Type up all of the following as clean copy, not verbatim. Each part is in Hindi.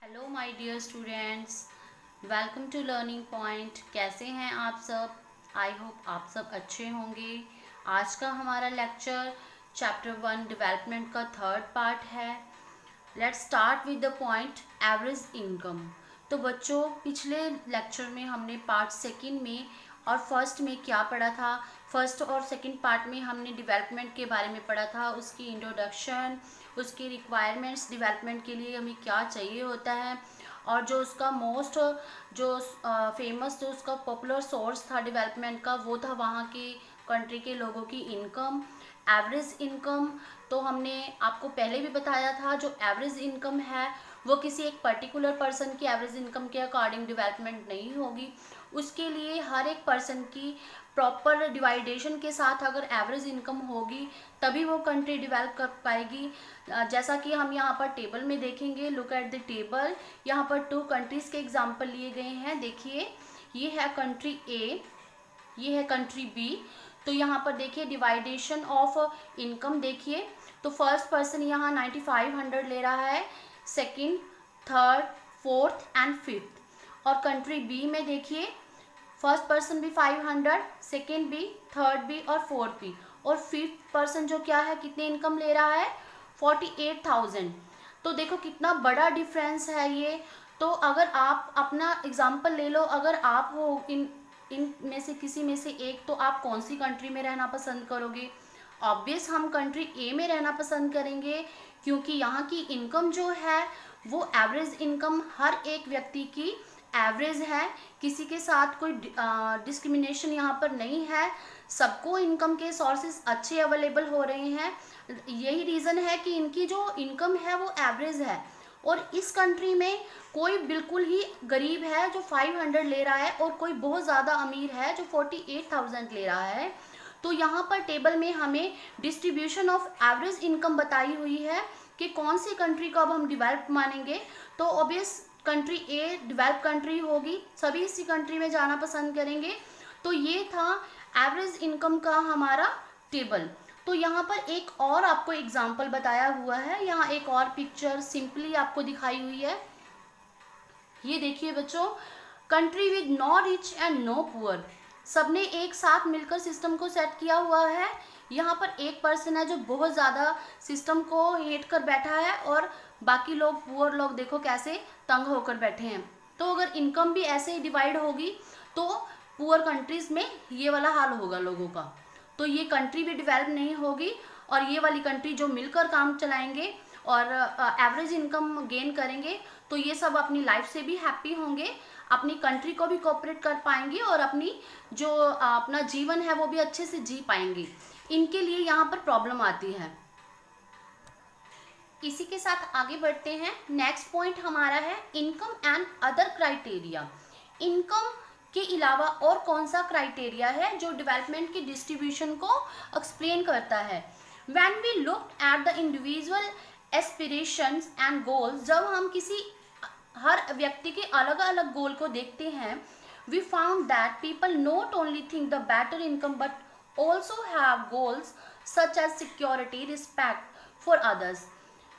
Hello my dear students, welcome to learning point. कैसे हैं आप सब? आई होप आप सब अच्छे होंगे। आज का हमारा लेक्चर चैप्टर 1 डेवलपमेंट का थर्ड पार्ट है। Let's start with the point average income. तो बच्चों, पिछले लेक्चर में हमने पार्ट सेकंड में और फर्स्ट में क्या पढ़ा था? फर्स्ट और सेकंड पार्ट में हमने डेवलपमेंट के बारे में पढ़ा था, उसकी इंट्रोडक्शन, उसकी रिक्वायरमेंट्स, डेवलपमेंट के लिए हमें क्या चाहिए होता है, और जो उसका मोस्ट जो फेमस जो उसका पॉपुलर सोर्स था डेवलपमेंट का, वो था वहाँ के कंट्री के लोगों की इनकम, एवरेज इनकम। तो हमने आपको पहले भी बताया था, जो एवरेज इनकम है वो किसी एक पर्टिकुलर पर्सन की एवरेज इनकम के अकॉर्डिंग डेवलपमेंट नहीं होगी। उसके लिए हर एक पर्सन की प्रॉपर डिवाइडेशन के साथ अगर एवरेज इनकम होगी तभी वो कंट्री डेवलप कर पाएगी। जैसा कि हम यहाँ पर टेबल में देखेंगे, लुक एट द टेबल। यहाँ पर 2 कंट्रीज़ के एग्जाम्पल लिए गए हैं। देखिए, ये है कंट्री ए, ये है कंट्री बी। तो यहाँ पर देखिए डिवाइडेशन ऑफ इनकम देखिए, तो फर्स्ट पर्सन यहाँ 9500 ले रहा है, second, third, fourth and fifth. और कंट्री बी में देखिए फर्स्ट पर्सन भी 500, सेकेंड भी, थर्ड भी और फोर्थ भी, और फिफ्थ पर्सन जो क्या है, कितने इनकम ले रहा है, 48,000। तो देखो कितना बड़ा डिफरेंस है ये। तो अगर आप अपना एग्जांपल ले लो, अगर आप हो इन में से किसी में से एक, तो आप कौन सी कंट्री में रहना पसंद करोगे? ऑब्वियस हम कंट्री ए में रहना पसंद करेंगे, क्योंकि यहाँ की इनकम जो है वो एवरेज इनकम हर एक व्यक्ति की एवरेज है, किसी के साथ कोई डिस्क्रिमिनेशन यहाँ पर नहीं है, सबको इनकम के सोर्सेज अच्छे अवेलेबल हो रहे हैं। यही रीज़न है कि इनकी जो इनकम है वो एवरेज है। और इस कंट्री में कोई बिल्कुल ही गरीब है जो 500 ले रहा है, और कोई बहुत ज़्यादा अमीर है जो 48,000 ले रहा है। तो यहाँ पर टेबल में हमें डिस्ट्रीब्यूशन ऑफ एवरेज इनकम बताई हुई है कि कौन सी कंट्री को अब हम डेवलप मानेंगे। तो ऑब्वियस कंट्री ए डेवलप कंट्री होगी, सभी इसी कंट्री में जाना पसंद करेंगे। तो ये था एवरेज इनकम का हमारा टेबल। तो यहाँ पर एक और आपको एग्जाम्पल बताया हुआ है, यहाँ एक और पिक्चर सिंपली आपको दिखाई हुई है। ये देखिए बच्चों, country with no rich and no poor, सबने एक साथ मिलकर सिस्टम को सेट किया हुआ है। यहाँ पर एक पर्सन है जो बहुत ज़्यादा सिस्टम को हेट कर बैठा है, और बाकी लोग, पुअर लोग देखो कैसे तंग होकर बैठे हैं। तो अगर इनकम भी ऐसे ही डिवाइड होगी तो पुअर कंट्रीज़ में ये वाला हाल होगा लोगों का, तो ये कंट्री भी डेवलप नहीं होगी। और ये वाली कंट्री जो मिलकर काम चलाएंगे और एवरेज इनकम गेन करेंगे, तो ये सब अपनी लाइफ से भी हैप्पी होंगे, अपनी कंट्री को भी कोऑपरेट कर पाएंगे, और अपनी जो अपना जीवन है वो भी अच्छे से जी पाएंगे। इनके लिए यहाँ पर प्रॉब्लम आती है। इसी के साथ आगे बढ़ते हैं। नेक्स्ट पॉइंट हमारा है income and other criteria. Income के अलावा और कौन सा क्राइटेरिया है जो डेवलपमेंट की डिस्ट्रीब्यूशन को एक्सप्लेन करता है? When we look at the individual aspirations and goals, जब हम किसी हर व्यक्ति के अलग अलग गोल को देखते हैं, we found that people not only think the better income but also have goals such as security, respect for others.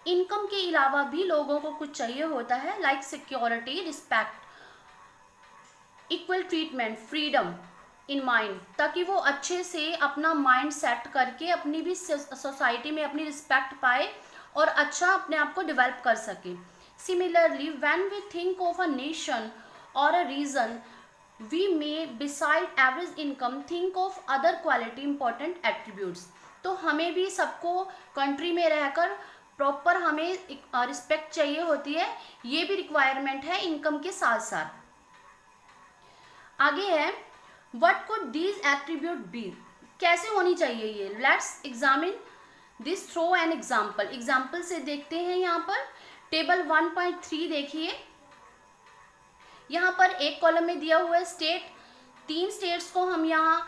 Income के अलावा भी लोगों को कुछ चाहिए होता है, like security, respect, equal treatment, freedom in mind, ताकि वो अच्छे से अपना माइंड सेट करके अपनी भी सोसाइटी में अपनी रिस्पेक्ट पाए और अच्छा अपने आप को डेवलप कर सके। Similarly when we think of a nation or a region, we may beside average income think of other quality important attributes. तो हमें भी सबको कंट्री में रहकर प्रॉपर हमें रिस्पेक्ट चाहिए होती है, ये भी रिक्वायरमेंट है इनकम के साथ साथ। आगे है what could these attribute be, कैसे होनी चाहिए ये? Let's examine this through an example. Example से देखते हैं। यहाँ पर टेबल 1.3 देखिए, यहाँ पर एक कॉलम में दिया हुआ है स्टेट, 3 स्टेट्स को हम यहाँ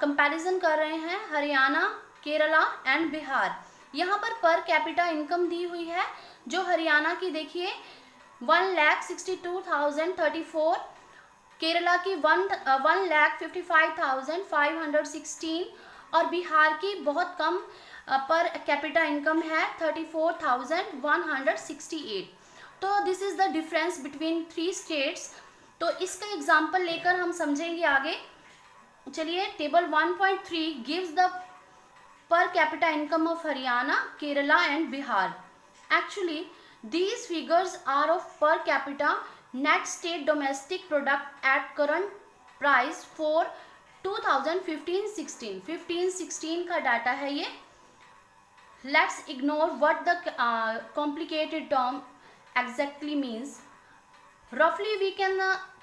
कंपैरिजन कर रहे हैं, हरियाणा, केरला एंड बिहार। यहाँ पर कैपिटा इनकम दी हुई है, जो हरियाणा की देखिए 1,62,034, केरला की 1,55,516, और बिहार की बहुत कम पर कैपिटा इनकम है 34,168। तो this is the difference between 3 states. तो इसका एग्जाम्पल लेकर हम समझेंगे आगे। चलिए, table 1.3 gives the per capita income of Haryana, Kerala and Bihar. Actually, these figures are of per capita net state domestic product at current price for 2015-16. 15-16 का डाटा है ये। Let's ignore what the complicated term exactly means. Roughly, we can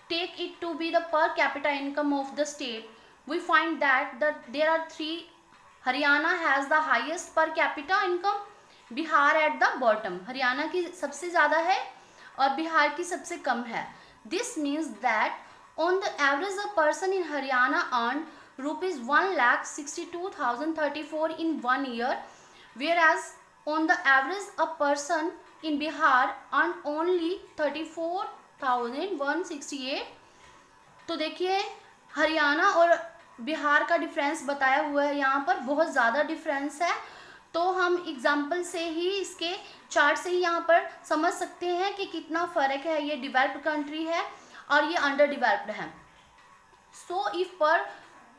take it to be the per capita income of the state. We find that there are three. Haryana has the highest पर capita income, Bihar at the bottom. Haryana की सबसे ज़्यादा है और बिहार की सबसे कम है। This means that on the average a person in Haryana earn ₹1,62,034 in 1 year, whereas on the average a person in Bihar earn only 34,168। तो देखिए, हरियाणा और बिहार का डिफरेंस बताया हुआ है यहाँ पर, बहुत ज़्यादा डिफरेंस है। तो हम एग्जाम्पल से ही, इसके चार्ट से ही यहाँ पर समझ सकते हैं कि कितना फ़र्क है। ये डेवलप्ड कंट्री है और ये अंडर डेवलप्ड है। So if per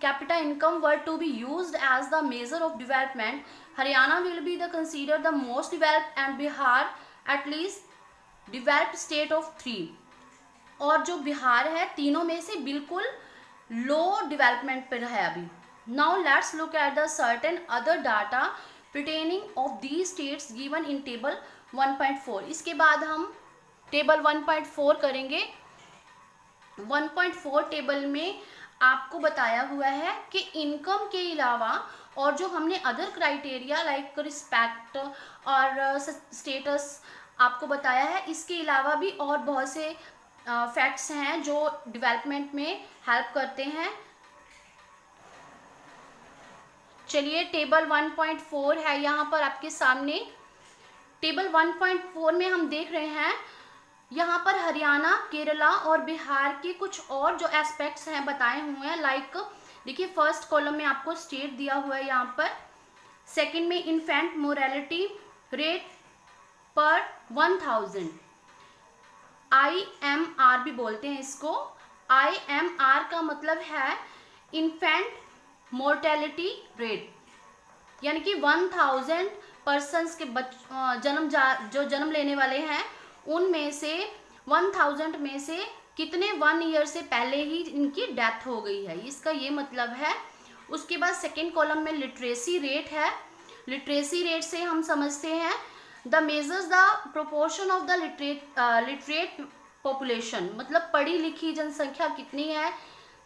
capita income were to be used as the measure of development, Haryana will be the consider the most developed and Bihar at least developed state of 3। और जो बिहार है तीनों में से बिल्कुल लो डेवलपमेंट पर है अभी। Now let's look at the certain other data pertaining of the states given in table 1.4। इसके बाद हम टेबल 1.4 करेंगे। 1.4 टेबल में आपको बताया हुआ है कि इनकम के अलावा और जो हमने अदर क्राइटेरिया लाइक रिस्पेक्ट और स्टेटस आपको बताया है, इसके अलावा भी और बहुत से फैक्ट्स हैं जो डेवलपमेंट में हेल्प करते हैं। चलिए, टेबल 1.4 है यहाँ पर आपके सामने। टेबल 1.4 में हम देख रहे हैं यहाँ पर हरियाणा, केरला और बिहार के कुछ और जो एस्पेक्ट्स हैं बताए हुए हैं। लाइक देखिए, फर्स्ट कॉलम में आपको स्टेट दिया हुआ है यहाँ पर। सेकंड में इन्फेंट मोरालिटी रेट पर 1000, IMR भी बोलते हैं इसको। IMR का मतलब है इन्फेंट मोर्टेलिटी रेट, यानी कि 1000 पर्सन्स के जो जन्म लेने वाले हैं उनमें से 1000 में से कितने 1 ईयर से पहले ही इनकी डेथ हो गई है, इसका ये मतलब है। उसके बाद सेकेंड कॉलम में लिटरेसी रेट है। लिटरेसी रेट से हम समझते हैं the measures the proportion of the literate population, मतलब पढ़ी लिखी जनसंख्या कितनी है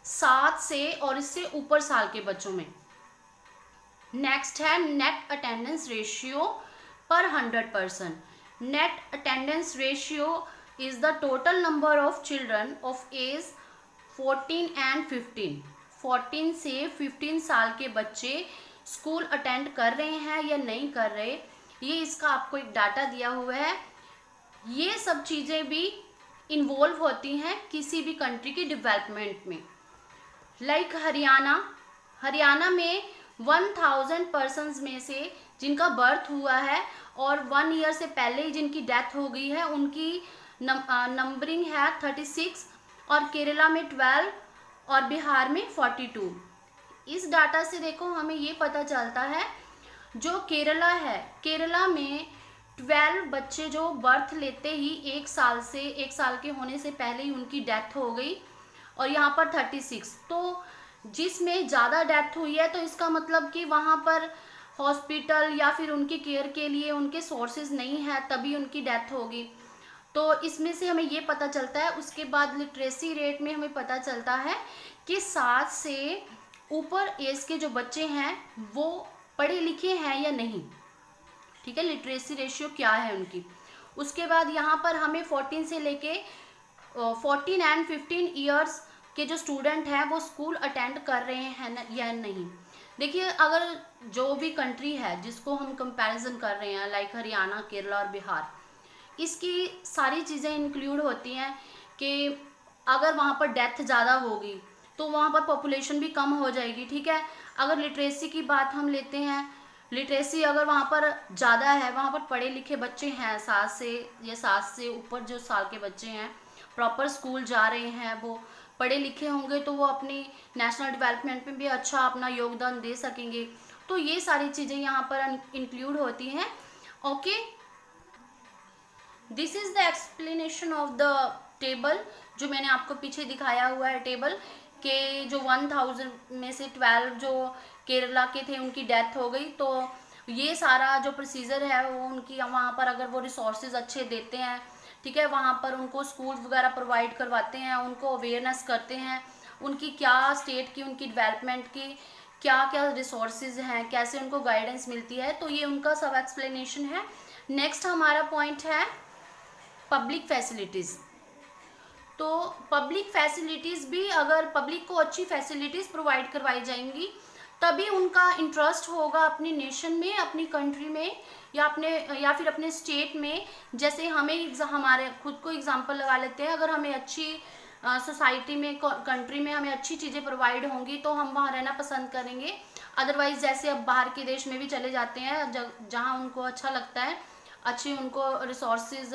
7 से और इससे ऊपर साल के बच्चों में। नेक्स्ट है नेट अटेंडेंस रेशियो पर 100%। Net attendance ratio is the total number of children of age 14 and 15। 14 से 15 साल के बच्चे स्कूल अटेंड कर रहे हैं या नहीं कर रहे, ये इसका आपको एक डाटा दिया हुआ है। ये सब चीज़ें भी इन्वॉल्व होती हैं किसी भी कंट्री के डेवलपमेंट में। लाइक हरियाणा में 1000 पर्सन्स में से जिनका बर्थ हुआ है और 1 ईयर से पहले ही जिनकी डेथ हो गई है, उनकी नंबरिंग है 36, और केरला में 12 और बिहार में 42। इस डाटा से देखो हमें ये पता चलता है जो केरला है, केरला में 12 बच्चे जो बर्थ लेते ही 1 साल के होने से पहले ही उनकी डेथ हो गई, और यहाँ पर 36। तो जिसमें ज़्यादा डेथ हुई है तो इसका मतलब कि वहाँ पर हॉस्पिटल या फिर उनकी केयर के लिए उनके सोर्सेज नहीं है, तभी उनकी डेथ होगी। तो इसमें से हमें ये पता चलता है। उसके बाद लिटरेसी रेट में हमें पता चलता है कि 7 से ऊपर एज के जो बच्चे हैं वो पढ़े लिखे हैं या नहीं, ठीक है, लिटरेसी रेशियो क्या है उनकी। उसके बाद यहाँ पर हमें 14 से लेके 14 एंड 15 ईयर्स के जो स्टूडेंट हैं वो स्कूल अटेंड कर रहे हैं या नहीं। देखिए, अगर जो भी कंट्री है जिसको हम कंपैरिजन कर रहे हैं लाइक हरियाणा, केरला और बिहार, इसकी सारी चीज़ें इंक्लूड होती हैं कि अगर वहाँ पर डेथ ज़्यादा होगी तो वहाँ पर पॉपुलेशन भी कम हो जाएगी, ठीक है। अगर लिटरेसी की बात हम लेते हैं लिटरेसी अगर वहाँ पर ज़्यादा है, वहाँ पर पढ़े लिखे बच्चे हैं, 7 से ऊपर जो साल के बच्चे हैं, प्रॉपर स्कूल जा रहे हैं, वो पढ़े लिखे होंगे, तो वो अपनी नेशनल डेवलपमेंट में भी अच्छा अपना योगदान दे सकेंगे। तो ये सारी चीज़ें यहाँ पर इंक्लूड होती हैं। Okay, this is the explanation of the table, जो मैंने आपको पीछे दिखाया हुआ है टेबल के जो 1000 में से 12 जो केरला के थे उनकी डेथ हो गई। तो ये सारा जो प्रोसीजर है वो उनकी वहाँ पर अगर वो रिसोर्सेज अच्छे देते हैं, ठीक है, वहाँ पर उनको स्कूल वगैरह प्रोवाइड करवाते हैं, उनको अवेयरनेस करते हैं, उनकी क्या स्टेट की उनकी डेवलपमेंट की क्या क्या रिसोर्सेज हैं, कैसे उनको गाइडेंस मिलती है, तो ये उनका सब एक्सप्लेनेशन है। नेक्स्ट हमारा पॉइंट है पब्लिक फैसिलिटीज़। तो पब्लिक फैसिलिटीज़ भी अगर पब्लिक को अच्छी फैसिलिटीज़ प्रोवाइड करवाई जाएंगी तभी उनका इंटरेस्ट होगा अपनी नेशन में, अपनी कंट्री में, या फिर अपने स्टेट में। जैसे हमें हमारे खुद को एग्जांपल लगा लेते हैं, अगर हमें अच्छी सोसाइटी में, कंट्री में हमें अच्छी चीज़ें प्रोवाइड होंगी तो हम वहाँ रहना पसंद करेंगे। अदरवाइज जैसे अब बाहर के देश में भी चले जाते हैं जहाँ उनको अच्छा लगता है, अच्छी उनको रिसोर्सेज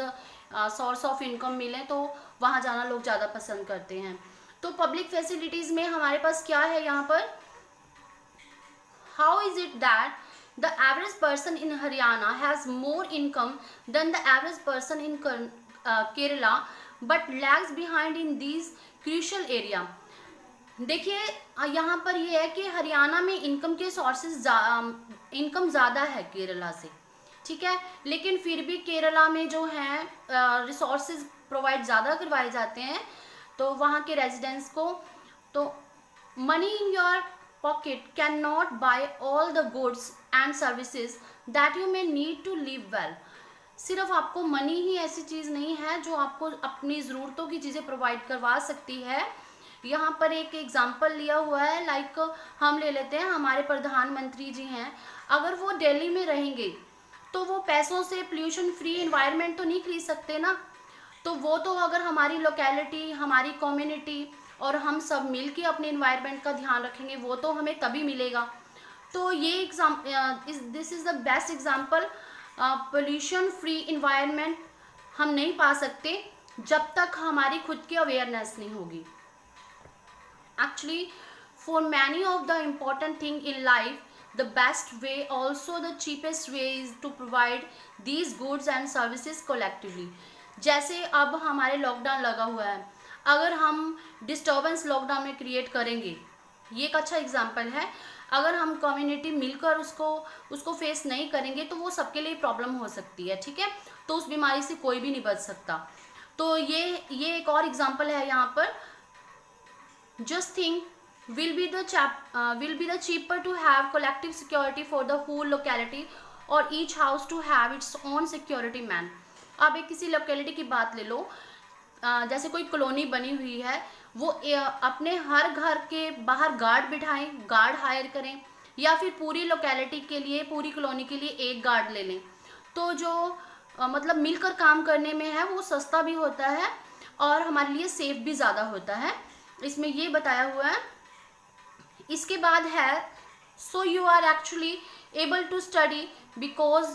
सोर्स ऑफ इनकम मिले, तो वहाँ जाना लोग ज़्यादा पसंद करते हैं। तो पब्लिक फैसिलिटीज़ में हमारे पास क्या है यहाँ पर, how is it that the average person in Haryana has more income than the average person in Kerala but lags behind in these crucial area. देखिए यहाँ पर ये है कि हरियाणा में इनकम के सोर्सेज इनकम ज़्यादा है केरला से, ठीक है, लेकिन फिर भी केरला में जो है रिसोर्सेज प्रोवाइड ज़्यादा करवाए जाते हैं तो वहाँ के रेजिडेंट्स को। तो money in your pocket can not buy all the goods and services that you may need to live well. सिर्फ आपको मनी ही ऐसी चीज़ नहीं है जो आपको अपनी ज़रूरतों की चीज़ें प्रोवाइड करवा सकती है। यहाँ पर एक एग्जाम्पल लिया हुआ है, लाइक हम ले लेते हैं हमारे प्रधानमंत्री जी हैं, अगर वो दिल्ली में रहेंगे तो वो पैसों से पोल्यूशन फ्री एनवायरनमेंट तो नहीं खरीद सकते ना। तो वो तो अगर हमारी लोकेलिटी, हमारी कम्युनिटी और हम सब मिल के अपने एनवायरनमेंट का ध्यान रखेंगे वो तो हमें तभी मिलेगा। तो ये this is the best example. Pollution free environment हम नहीं पा सकते जब तक हमारी खुद की अवेयरनेस नहीं होगी। Actually for many of the important thing in life the best way, also the cheapest way is to provide these goods and services collectively। जैसे अब हमारे लॉकडाउन लगा हुआ है, अगर हम डिस्टर्बेंस लॉकडाउन में क्रिएट करेंगे, ये एक अच्छा एग्जांपल है। अगर हम कम्युनिटी मिलकर उसको फेस नहीं करेंगे तो वो सबके लिए प्रॉब्लम हो सकती है, ठीक है, तो उस बीमारी से कोई भी नहीं बच सकता। तो ये एक और एग्जांपल है यहाँ पर। Just think will be the cheaper to have collective security for the whole locality or each house to have its own security man। अब एक किसी लोकेलिटी की बात ले लो, जैसे कोई कॉलोनी बनी हुई है, वो अपने हर घर के बाहर गार्ड बिठाएं, गार्ड हायर करें, या फिर पूरी लोकेलिटी के लिए, पूरी कॉलोनी के लिए एक गार्ड ले लें। तो जो मतलब मिलकर काम करने में है वो सस्ता भी होता है और हमारे लिए सेफ भी ज़्यादा होता है, इसमें ये बताया हुआ है। इसके बाद है so you are actually able to study because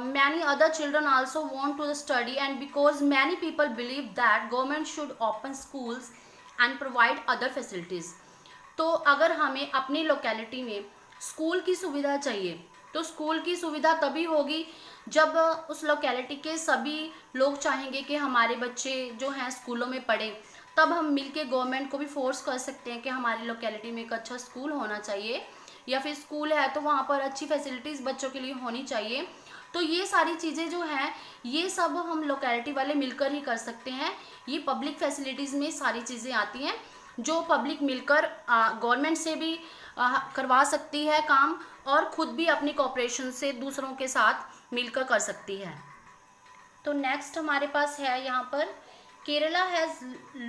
many other children also want to study and because many people believe that government should open schools and provide other facilities. तो अगर हमें अपनी लोकेलिटी में स्कूल की सुविधा चाहिए तो स्कूल की सुविधा तभी होगी जब उस लोकेलिटी के सभी लोग चाहेंगे कि हमारे बच्चे जो हैं स्कूलों में पढ़ें। तब हम मिलके गवर्नमेंट को भी फोर्स कर सकते हैं कि हमारी लोकेलिटी में एक अच्छा स्कूल होना चाहिए, या फिर स्कूल है तो वहाँ पर अच्छी फैसिलिटीज़ बच्चों के लिए होनी चाहिए। तो ये सारी चीज़ें जो हैं ये सब हम लोकेलिटी वाले मिलकर ही कर सकते हैं। ये पब्लिक फैसिलिटीज़ में सारी चीज़ें आती हैं जो पब्लिक मिलकर गवर्नमेंट से भी करवा सकती है काम, और ख़ुद भी अपनी कोऑपरेशन से दूसरों के साथ मिलकर कर सकती है। तो नेक्स्ट हमारे पास है यहाँ पर Kerala has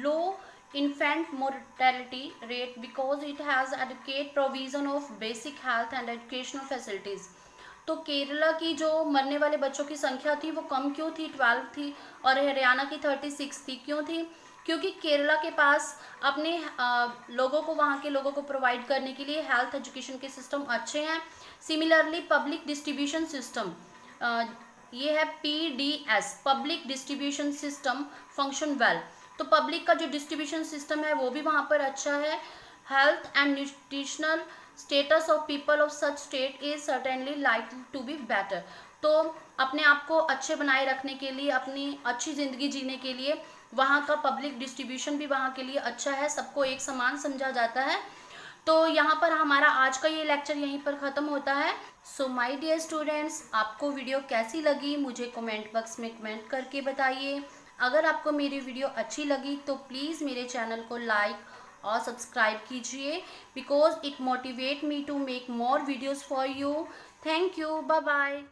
low infant mortality rate because it has adequate provision of basic health and educational facilities। तो केरला की जो मरने वाले बच्चों की संख्या थी वो कम क्यों थी, 12 थी, और हरियाणा की 36 थी। क्यों थी? क्योंकि केरला के पास अपने लोगों को, वहाँ के लोगों को प्रोवाइड करने के लिए हेल्थ एजुकेशन के सिस्टम अच्छे हैं। सिमिलरली पब्लिक डिस्ट्रीब्यूशन सिस्टम, ये है PDS, public distribution system function well. तो पब्लिक का जो डिस्ट्रीब्यूशन सिस्टम है वो भी वहाँ पर अच्छा है। Health and nutritional status of people of such state is certainly likely to be better. तो अपने आप को अच्छे बनाए रखने के लिए, अपनी अच्छी ज़िंदगी जीने के लिए वहाँ का पब्लिक डिस्ट्रीब्यूशन भी वहाँ के लिए अच्छा है, सबको एक समान समझा जाता है। तो यहाँ पर हमारा आज का ये लेक्चर यहीं पर ख़त्म होता है। सो माय डियर स्टूडेंट्स, आपको वीडियो कैसी लगी मुझे कमेंट बॉक्स में कमेंट करके बताइए। अगर आपको मेरी वीडियो अच्छी लगी तो प्लीज़ मेरे चैनल को लाइक और सब्सक्राइब कीजिए, because it motivate me to make more videos for you. Thank you, bye bye.